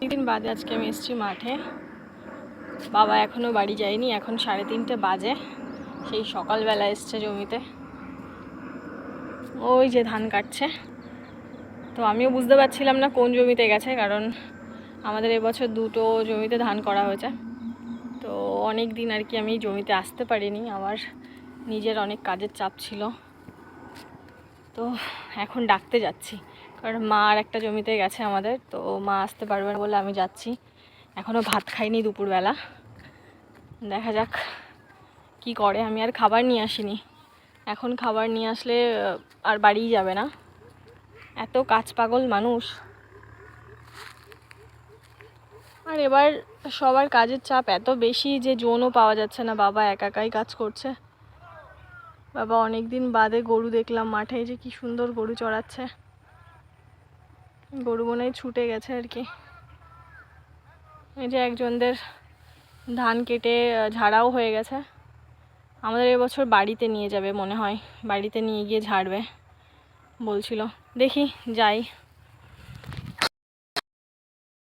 দিন বাদে আজকে আমি এসেছি মাঠে। বাবা এখনও বাড়ি যায়নি, এখন 3:30 বাজে। সেই সকালবেলা এসছে জমিতে, ওই যে ধান কাটছে। তো আমিও বুঝতে পারছিলাম না কোন জমিতে গেছে, কারণ আমাদের এবছর 2টো জমিতে ধান করা হয়েছে। তো অনেক দিন আর কি আমি জমিতে আসতে পারিনি, আমার নিজের অনেক কাজের চাপ ছিল। তো এখন ডাকতে যাচ্ছি, কারণ মা আর একটা জমিতে গেছে আমাদের, তো মা আসতে পারবে না বলে আমি যাচ্ছি। এখনও ভাত খাইনি দুপুরবেলা, দেখা যাক কি করে। আমি আর খাবার নিয়ে আসিনি, এখন খাবার নিয়ে আসলে আর বাড়িই যাবে না। এত কাজ পাগল মানুষ। আর এবার সবার কাজের চাপ এত বেশি যে জোনও পাওয়া যাচ্ছে না, বাবা একাই কাজ করছে। বাবা অনেক দিন বাদে গরু দেখলাম মাঠে, যে কি সুন্দর গরু চড়াচ্ছে। গরু মনে হয় ছুটে গেছে আর কি। এই যে একজনদের ধান কেটে ঝাড়াও হয়ে গেছে। আমাদের এবছর বাড়িতে নিয়ে যাবে মনে হয়, বাড়িতে নিয়ে গিয়ে ঝাড়বে বলছিল। দেখি যাই।